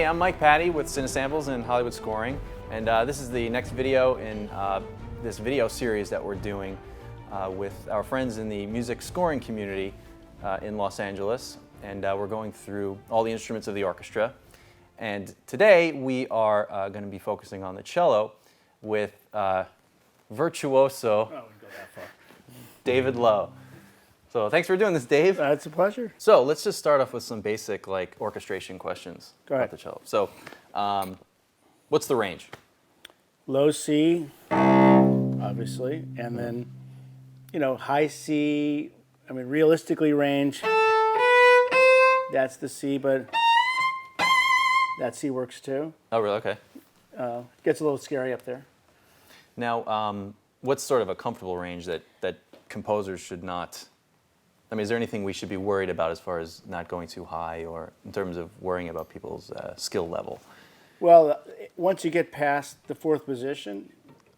Hey, I'm Mike Patty with Cinesamples and Hollywood Scoring, and this is the next video in this video series that we're doing with our friends in the music scoring community in Los Angeles, and we're going through all the instruments of the orchestra. And today we are going to be focusing on the cello with virtuoso David Lowe. So thanks for doing this, Dave. It's a pleasure. So let's just start off with some basic orchestration questions about the cello. So what's the range? Low C, obviously, and then, high C. I mean, realistically, range, that's the C, but that C works too. Oh, really? Okay. Gets a little scary up there. Now, what's sort of a comfortable range that composers should not... I mean, is there anything we should be worried about as far as not going too high, or in terms of worrying about people's skill level? Well, once you get past the fourth position,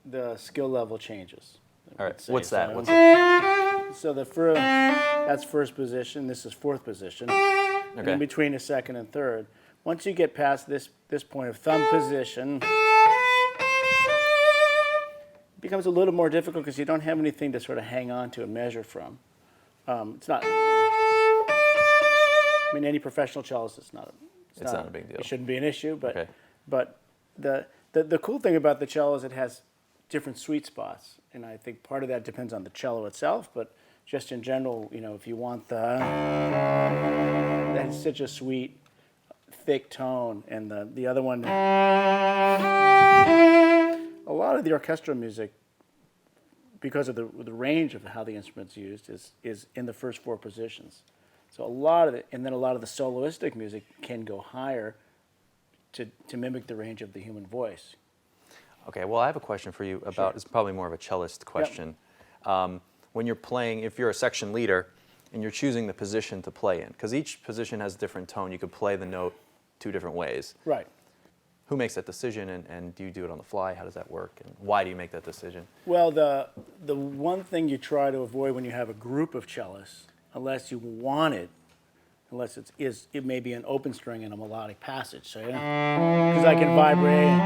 the skill level changes. All right. What's that? So that's first position. This is fourth position. Okay. And in between is second and third. Once you get past this point of thumb position, it becomes a little more difficult because you don't have anything to sort of hang on to and measure from. It's not. I mean, any professional cellist, it's not a big deal. It shouldn't be an issue, but okay. But the cool thing about the cello is it has different sweet spots, and I think part of that depends on the cello itself. But just in general, if you want that's such a sweet, thick tone, and the other one, a lot of the orchestral music, because of the range of how the instrument's used, is in the first four positions. So a lot of it, and then a lot of the soloistic music can go higher to mimic the range of the human voice. Okay, well, I have a question for you about, it's probably more of a cellist question. Yep. When you're playing, if you're a section leader and you're choosing the position to play in, because each position has a different tone, you could play the note two different ways. Right. Who makes that decision, and do you do it on the fly? How does that work, and why do you make that decision? Well, the one thing you try to avoid when you have a group of cellists, unless you want it, unless it may be an open string in a melodic passage, so because I can vibrate,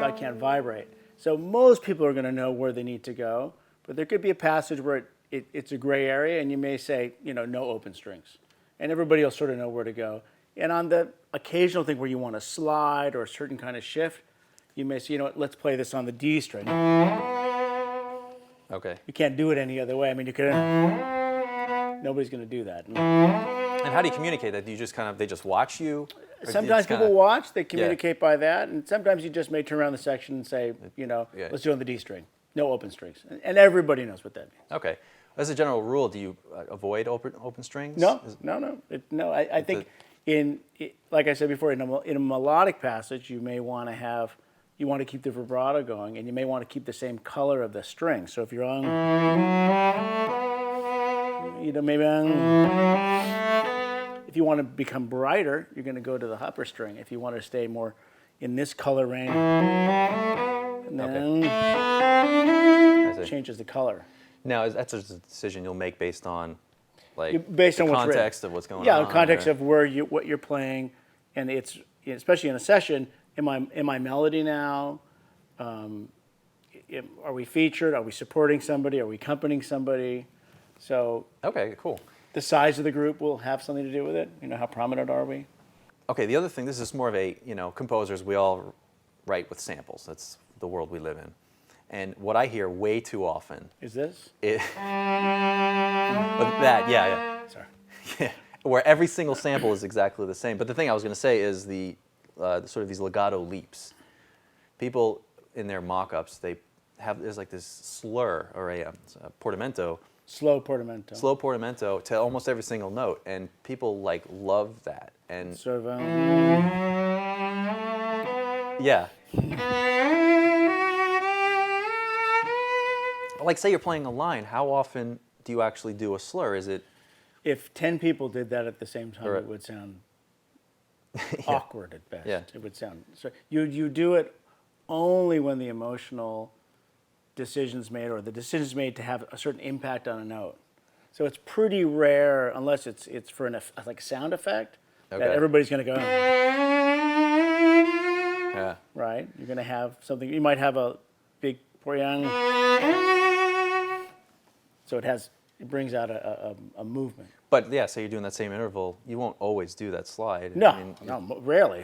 so I can't vibrate. So most people are going to know where they need to go, but there could be a passage where it's a gray area, and you may say, no open strings, and everybody will sort of know where to go. And on the occasional thing where you want to slide or a certain kind of shift, you may say, let's play this on the D string. Okay. You can't do it any other way. I mean, nobody's going to do that. And how do you communicate that? Do you just they just watch you? Sometimes people watch, they communicate by that, and sometimes you just may turn around the section and say, let's do it on the D string. No open strings. And everybody knows what that means. Okay. As a general rule, do you avoid open strings? No. I think... like I said before, in a melodic passage, you may want to keep the vibrato going, and you may want to keep the same color of the string. So if you're on, maybe if you want to become brighter, you're going to go to the upper string. If you want to stay more in this color range, and then it changes the color. Now, that's a decision you'll make based on based on the context of what's going on. Yeah, the context of what you're playing, and it's especially in a session. Am I melody now? Are we featured? Are we supporting somebody? Are we accompanying somebody? So okay, cool. The size of the group will have something to do with it. How prominent are we? Okay, the other thing. This is more of a composers. We all write with samples. That's the world we live in. And what I hear way too often is this. Sorry. Yeah, where every single sample is exactly the same. But the thing I was going to say is the sort of these legato leaps. People in their mock-ups, there's this slur or a portamento. Slow portamento. Slow portamento to almost every single note, and people love that. And sort of. Yeah. Say you're playing a line, how often do you actually do a slur? Is it... If 10 people did that at the same time, it would sound awkward at best. Yeah. It would sound... So you do it only when the emotional decision's made, or the decision's made to have a certain impact on a note. So it's pretty rare, unless it's for a sound effect, that everybody's going to go... Yeah. right? You're going to have something. You might have a big poyang. So it brings out a movement. But yeah, say you're doing that same interval, you won't always do that slide. No, I mean, rarely.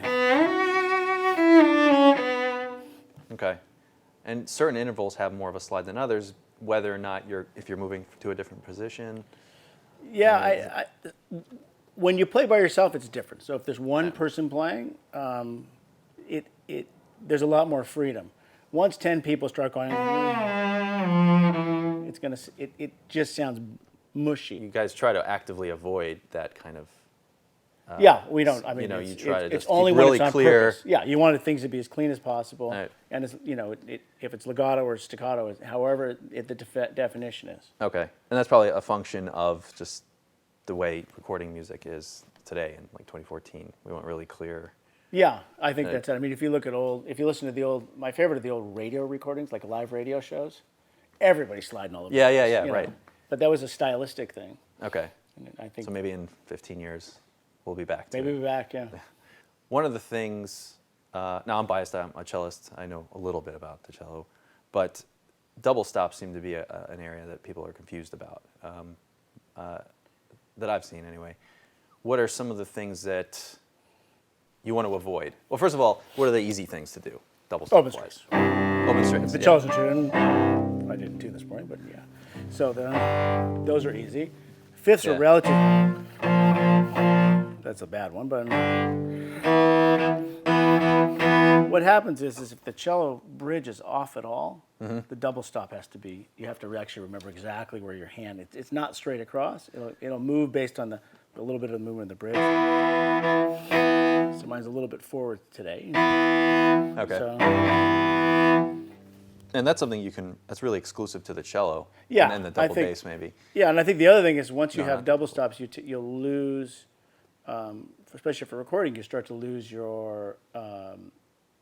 okay. And certain intervals have more of a slide than others, whether or not if you're moving to a different position. Yeah, when you play by yourself, it's different. So if there's one person playing, there's a lot more freedom. Once 10 people start going, it just sounds mushy. You guys try to actively avoid that kind of. Yeah, we don't. I mean, you try to it's just only keep when really it's on clear. purpose. Yeah, you want things to be as clean as possible, Right. and it's, if it's legato or staccato, however the definition is. Okay, and that's probably a function of just the way recording music is today in like 2014. We want really clear. Yeah, I think that's it. I mean, if you listen to my favorite of the old radio recordings, like live radio shows, everybody's sliding all over. Yeah, you right. know. But that was a stylistic thing. Okay, And I think so maybe in 15 years we'll be back to maybe it. we're back. Yeah. One of the things, now I'm biased, I'm a cellist, I know a little bit about the cello, but double stops seem to be an area that people are confused about, that I've seen anyway. What are some of the things that you want to avoid? Well, first of all, what are the easy things to do, double stop Open wise? strings. Open strings, The yeah. cello's a tune. I didn't tune this morning, but yeah. So those are easy. Fifths are Yeah. relative. That's a bad one, but what happens is if the cello bridge is off at all, the double stop has to be. You have to actually remember exactly where your hand. It's not straight across. It'll move based on a little bit of the movement of the bridge. So mine's a little bit forward today. Okay. So, and that's something that's really exclusive to the cello. Yeah, And then the I double think- bass maybe. yeah, and I think the other thing is once you No, have not double stops, you'll lose, especially for recording, you start to lose your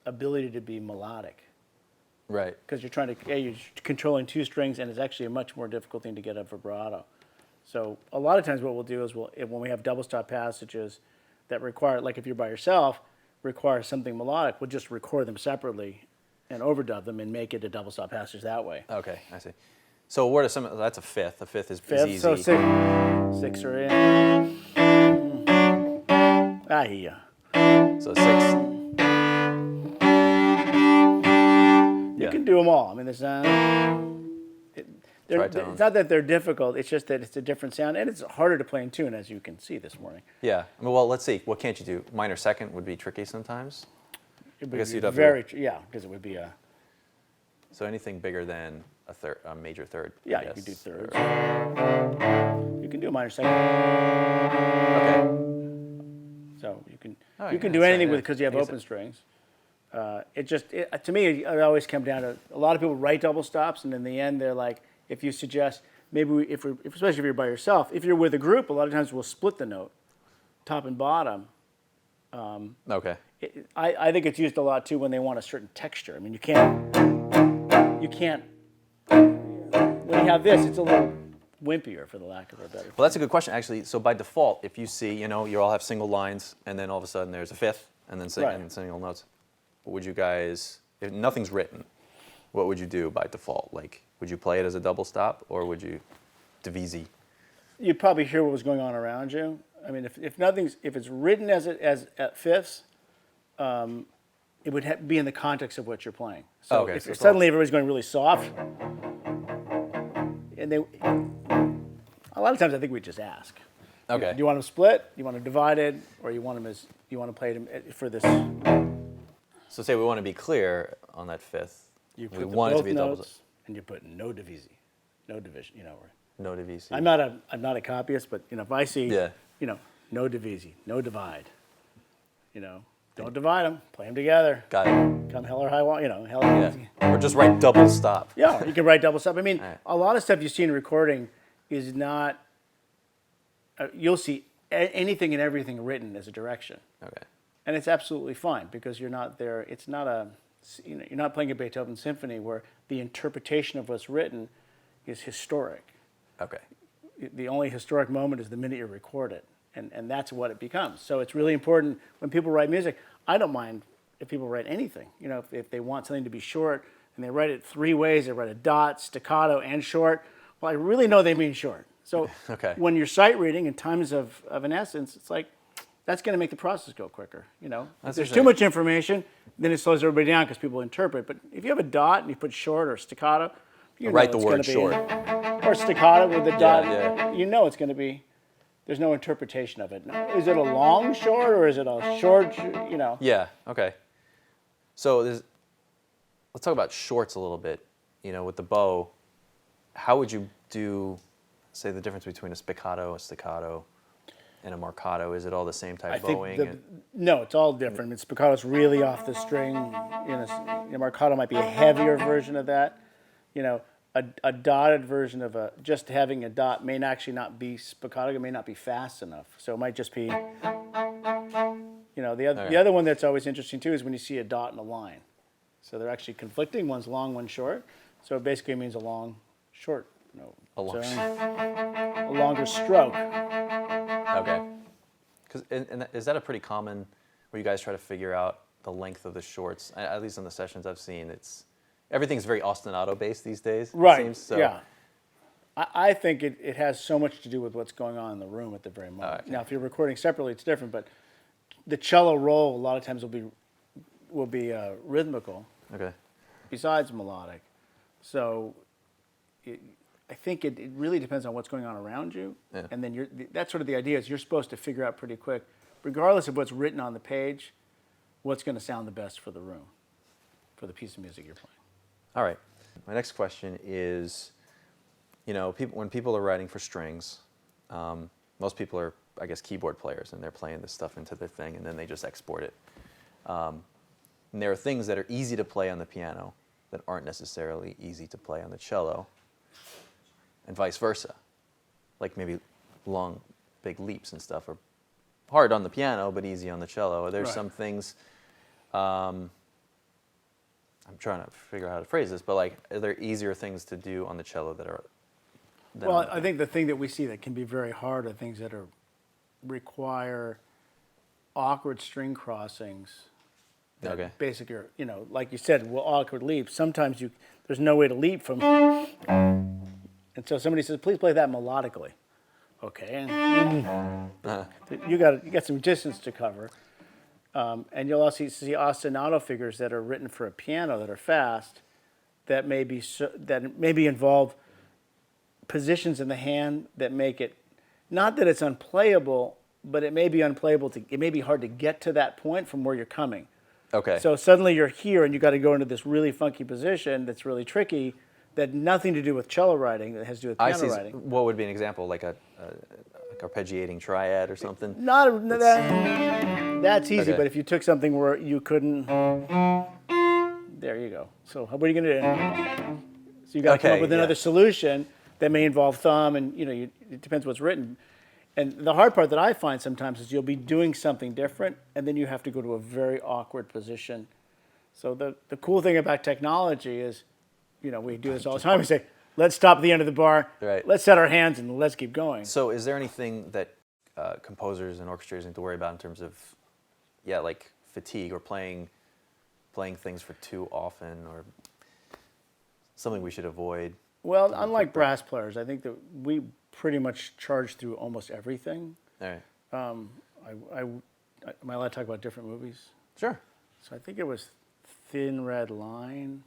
ability to be melodic Right. because you're controlling two strings, and it's actually a much more difficult thing to get a vibrato. So a lot of times what we'll do is when we have double stop passages that require, like if you're by yourself, require something melodic, we'll just record them separately and overdub them and make it a double stop passage that way. Okay, I see. So what are that's a fifth. A fifth is Fifth, easy. so six are in. Yeah. So 6. You can do them all. I mean, it's not that they're difficult. It's just that it's a different sound, and it's harder to play in tune, as you can see this morning. Yeah. I mean, well, let's see. What can't you do? Minor second would be tricky sometimes. It guess would you'd be have to- very, yeah, because it would be a. So anything bigger than a major third. I Yeah, you guess, can do thirds. or- You can do a minor second. Okay. So you can Oh, you can yeah, do so, anything yeah. with because you have I guess open strings. To me, it always comes down to a lot of people write double stops, and in the end, they're like, if you suggest maybe especially if you're by yourself, if you're with a group, a lot of times we'll split the note, top and bottom. Okay. I think it's used a lot too when they want a certain texture. I mean, you can't. When you have this, it's a little wimpier, for the lack of a better. Well, that's a good question, actually. So by default, if you see, you all have single lines, and then all of a sudden there's a fifth, and then Right. and single notes, what would you guys, if nothing's written, what would you do by default? Like, would you play it as a double stop, or would you divisi? You'd probably hear what was going on around you. I mean, if it's written as at fifths, it would be in the context of what you're playing. So Okay, if so it's suddenly everybody's going really soft, and a lot of times I think we just ask. Okay. Do you want them split? You want them divided, or you want to play them for this? So say we want to be clear on that fifth. You we put want it to both be a double notes, and you put no divisi, no division. no divisi. I'm not a copyist, but if I see, Yeah. No divisi, no divide. Don't divide them. Play them together. Got it. Come hell or high water. Hell. Yeah. Or just write double stop. Yeah, you can write double stop. I mean, Right. a lot of stuff you see in recording is not. You'll see anything and everything written as a direction, Okay. and it's absolutely fine because you're not there. It's not you're not playing a Beethoven symphony where the interpretation of what's written is historic. Okay. The only historic moment is the minute you record it, and that's what it becomes. So it's really important when people write music. I don't mind if people write anything. If they want something to be short and they write it 3 ways, they write a dot, staccato, and short. Well, I really know they mean short. So Okay. when you're sight reading in times of an essence, it's like that's going to make the process go quicker. If there's too much information, then it slows everybody down because people interpret. But if you have a dot and you put short or staccato, write the word short. Or staccato with a dot, yeah. it's going to be. There's no interpretation of it. Is it a long short or is it a short? Yeah. Okay. So let's talk about shorts a little bit. With the bow, how would you do, say, the difference between a spiccato, a staccato, and a marcado? Is it all the same type bowing? No, it's all different. Spiccato's really off the string. Marcado might be a heavier version of that. A dotted version of just having a dot may actually not be spiccato. It may not be fast enough. So it might just be. The other one that's always interesting too is when you see a dot and a line. So they're actually conflicting. One's long, one's short. So it basically means a long, short note. A longer stroke. Okay. And is that a pretty common where you guys try to figure out the length of the shorts? At least in the sessions I've seen, everything's very ostinato based these days. Right. It seems, so. Yeah. I think it has so much to do with what's going on in the room at the very moment. Okay. Now, if you're recording separately, it's different. But the cello roll a lot of times will be rhythmical. Okay. Besides melodic. So I think it really depends on what's going on around you. Yeah. And then that's sort of the idea is you're supposed to figure out pretty quick, regardless of what's written on the page, what's going to sound the best for the room, for the piece of music you're playing. All right. My next question is, when people are writing for strings, most people are, I guess, keyboard players, and they're playing this stuff into their thing, and then they just export it. And there are things that are easy to play on the piano that aren't necessarily easy to play on the cello, and vice versa. Like maybe long, big leaps and stuff are hard on the piano, but easy on the cello. There's some things, I'm trying to figure out how to phrase this, but are there easier things to do on the cello that are... Well, I think the thing that we see that can be very hard are things that require awkward string crossings. Okay. Basically, like you said, awkward leaps. Sometimes there's no way to leap from... And so somebody says, please play that melodically. Okay. You got some distance to cover. And you'll also see ostinato figures that are written for a piano that are fast that maybe involve positions in the hand that make it, not that it's unplayable, but it may be unplayable. It may be hard to get to that point from where you're coming. Okay. So suddenly you're here and you got to go into this really funky position that's really tricky that nothing to do with cello writing, that has to do with piano writing. What would be an example, like a arpeggiating triad or something? That's easy, Okay. but if you took something where you couldn't, there you go. So what are you going to do? So you got to come up with another solution that may involve thumb, and it depends what's written. And the hard part that I find sometimes is you'll be doing something different, and then you have to go to a very awkward position. So the cool thing about technology is, we do this all the time. We say, let's stop at the end of the bar. Right. Let's set our hands and let's keep going. So is there anything that composers and orchestrators need to worry about in terms of, like fatigue or playing things for too often, or something we should avoid? Well, unlike brass players, I think that we pretty much charge through almost everything. All right. Am I allowed to talk about different movies? Sure. So I think it was Thin Red Line.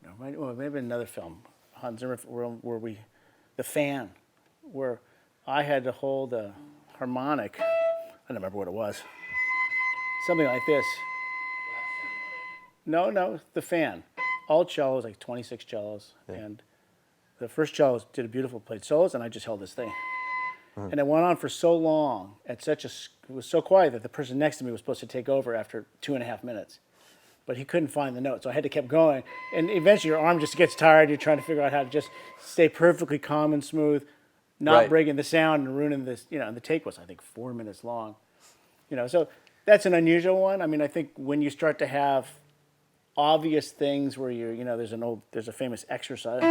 No, maybe another film, Hans Zimmer, where The Fan, where I had to hold a harmonic. I don't remember what it was. Something like this. No, The Fan. All cellos, like 26 cellos, and the first cellist did a beautiful, played solos, and I just held this thing. And it went on for so long, it was so quiet that the person next to me was supposed to take over after 2.5 minutes. But he couldn't find the note, so I had to keep going. And eventually your arm just gets tired, you're trying to figure out how to just stay perfectly calm and smooth, not breaking the sound and ruining this, and the take was, I think, 4 minutes long. So that's an unusual one. I mean, I think when you start to have obvious things where there's a famous exercise.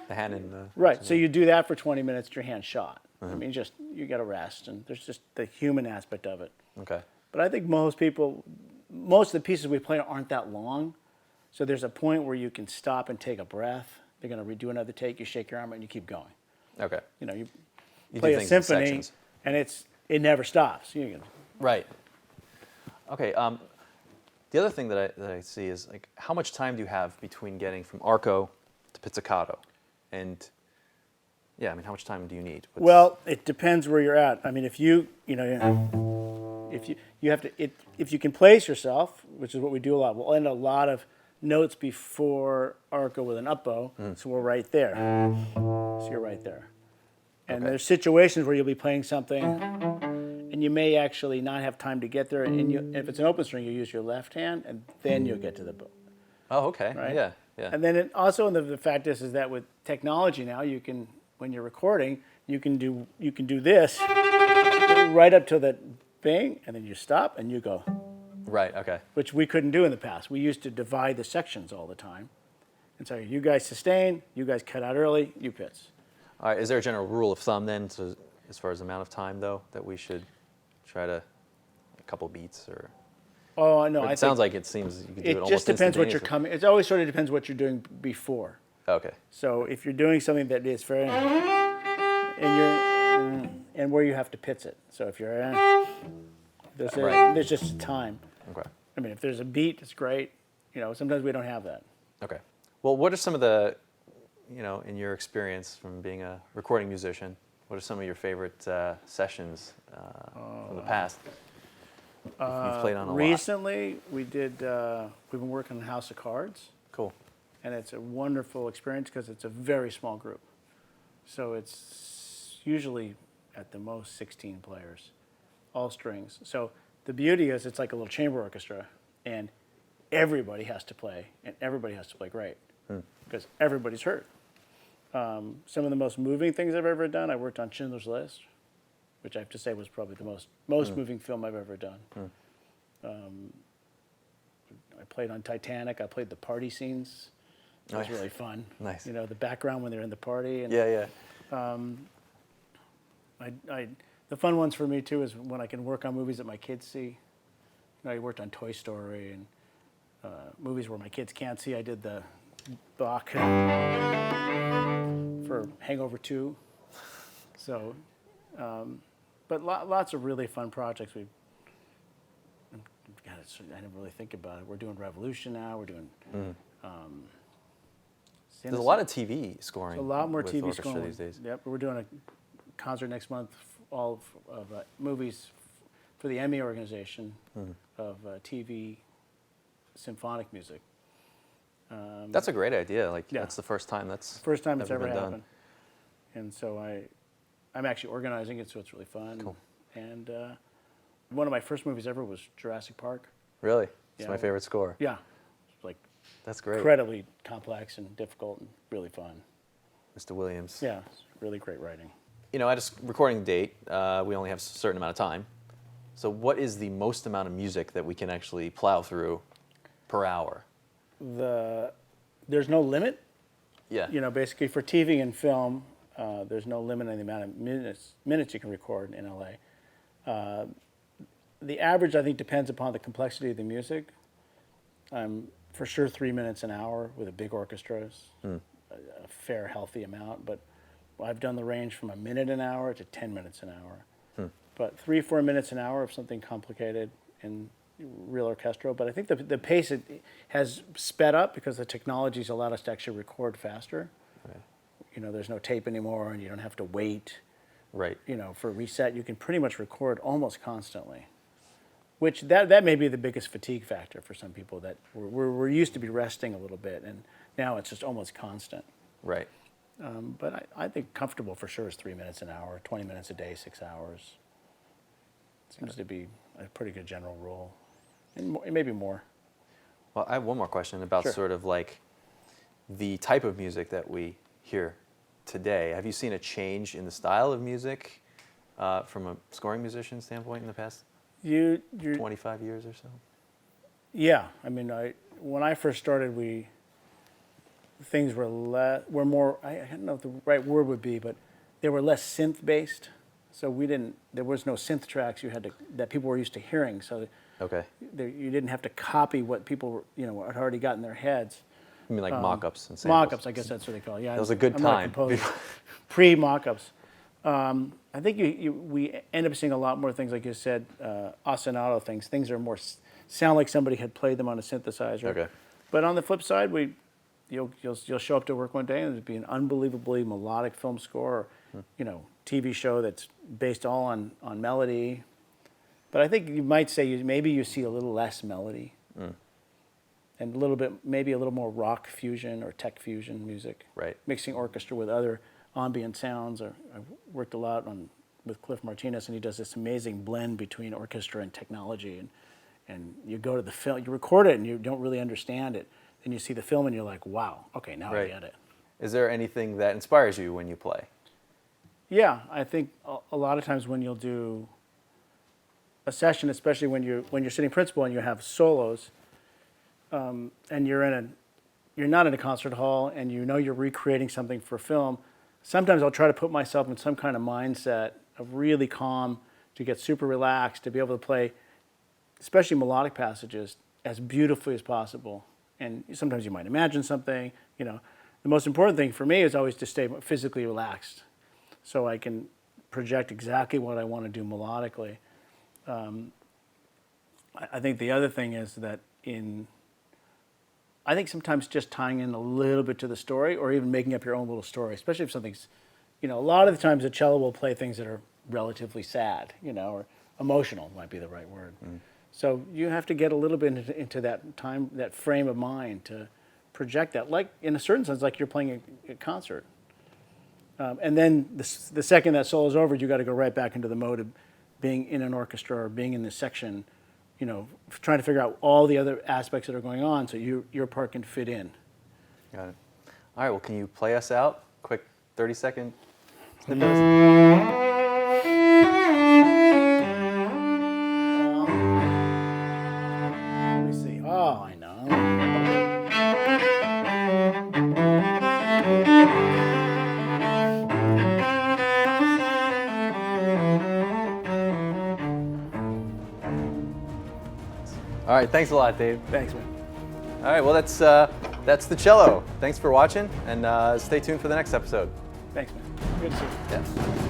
The hand in the... Right, so you do that for 20 minutes, your hand's shot. I mean, just you got to rest, and there's just the human aspect of it. Okay. But I think most of the pieces we play aren't that long, so there's a point where you can stop and take a breath. They're going to redo another take. You shake your arm and you keep going. Okay. You know, you You play do a things in symphony, sections. and it never stops. Right. Okay. The other thing that I see is like how much time do you have between getting from arco to pizzicato, and yeah, I mean, how much time do you need? Well, it depends where you're at. I mean, if you have to, if you can place yourself, which is what we do a lot, we'll end a lot of notes before arco with an up bow, so we're right there. So you're right there. And Okay. there's situations where you'll be playing something, and you may actually not have time to get there. And if it's an open string, you use your left hand, and then you'll get to the bow. Oh, okay. Right? Yeah. Yeah. And then also the fact is that with technology now, you can, when you're recording, you can do this right up to that bang, and then you stop and you go, Right. Okay. which we couldn't do in the past. We used to divide the sections all the time. And so you guys sustain, you guys cut out early, you pitch. All right. Is there a general rule of thumb then, as far as the amount of time though, that we should try to a couple beats or? Oh, no. It sounds like it seems you could do it it almost just depends what you're instantaneously. coming. It always sort of depends what you're doing before. Okay. So if you're doing something that is very, and where you have to pitch it. So if you're, Right. there's just time. Okay. I mean, if there's a beat, it's great. Sometimes we don't have that. Okay. Well, what are some of the, in your experience from being a recording musician, what are some of your favorite sessions from the past? You've played on a lot. Recently, we've been working on House of Cards, Cool. and it's a wonderful experience because it's a very small group. So it's usually at the most 16 players, all strings. So the beauty is it's like a little chamber orchestra, and everybody has to play, and everybody has to play great because everybody's hurt. Some of the most moving things I've ever done, I worked on Schindler's List, which I have to say was probably the most moving film I've ever done. I played on Titanic. I played the party scenes. It was really fun. Nice. The background when they're in the party. And Yeah. the fun ones for me too is when I can work on movies that my kids see. I worked on Toy Story and movies where my kids can't see. I did the Bach for Hangover 2. So, but lots of really fun projects. God, I didn't really think about it. We're doing Revolution now. We're doing. There's a lot of TV scoring. A lot more with TV orchestra scoring these days. Yep, we're doing a concert next month, all of movies for the Emmy organization of TV symphonic music. That's a great idea. Like Yeah. that's the first time that's First time it's ever ever been happened. And so I'm actually organizing it, so it's really fun. Cool. And one of my first movies ever was Jurassic Park. Really? It's Yeah. my favorite score. Yeah, it's like That's great. incredibly complex and difficult and really fun. Mr. Williams. Yeah, it's really great writing. At a recording date, we only have a certain amount of time. So what is the most amount of music that we can actually plow through per hour? There's no limit. Yeah. Basically for TV and film, there's no limit on the amount of minutes you can record in LA. The average, I think, depends upon the complexity of the music. For sure 3 minutes an hour with a big orchestra is a fair, healthy amount. But I've done the range from a minute an hour to 10 minutes an hour. But 3-4 minutes an hour of something complicated and real orchestral. But I think the pace has sped up because the technology's allowed us to actually record faster. Right. There's no tape anymore, and you don't have to wait. Right. For reset, you can pretty much record almost constantly. Which that may be the biggest fatigue factor for some people, that we're used to be resting a little bit, and now it's just almost constant. Right. But I think comfortable for sure is 3 minutes an hour, 20 minutes a day, 6 hours. Seems to be a pretty good general rule, and maybe more. Well, I have one more question about Sure. sort of like the type of music that we hear today. Have you seen a change in the style of music from a scoring musician standpoint in the past You're 25 years or so? Yeah, I mean, when I first started, things were more. I don't know what the right word would be, but they were less synth based, so there was no synth tracks that people were used to hearing. So Okay. you didn't have to copy what people had already got in their heads. You mean like mock-ups and samples? Mock-ups, I guess that's what they call it. Yeah, That was a good time. Pre-mock-ups. I think we end up seeing a lot more things, like you said, ostinato things. Things are more sound like somebody had played them on a synthesizer. Okay. But on the flip side, you'll show up to work one day and there'll be an unbelievably melodic film score, or, TV show that's based all on melody. But I think you might say maybe you see a little less melody. And maybe a little more rock fusion or tech fusion music. Right. Mixing orchestra with other ambient sounds. I've worked a lot with Cliff Martinez, and he does this amazing blend between orchestra and technology. And you go to the film, you record it, and you don't really understand it. Then you see the film, and you're like, wow, okay, now I get it. Is there anything that inspires you when you play? Yeah, I think a lot of times when you'll do a session, especially when you're sitting principal and you have solos, and you're not in a concert hall, and you're recreating something for film. Sometimes I'll try to put myself in some kind of mindset of really calm, to get super relaxed, to be able to play, especially melodic passages, as beautifully as possible. And sometimes you might imagine something. The most important thing for me is always to stay physically relaxed, so I can project exactly what I want to do melodically. I think the other thing is that I think sometimes just tying in a little bit to the story, or even making up your own little story, especially if something's, a lot of the times the cello will play things that are relatively sad, or emotional might be the right word. So you have to get a little bit into that time, that frame of mind, to project that, like in a certain sense, like you're playing a concert. And then the second that solo is over, you got to go right back into the mode of being in an orchestra or being in this section, trying to figure out all the other aspects that are going on, so your part can fit in. Got it. All right, well, can you play us out? Quick 30-second snippet. Let me see. Oh, I know. All right, thanks a lot, Dave. Thanks, man. All right, well, that's the cello. Thanks for watching, and stay tuned for the next episode. Thanks, man. Good to see you. Yeah.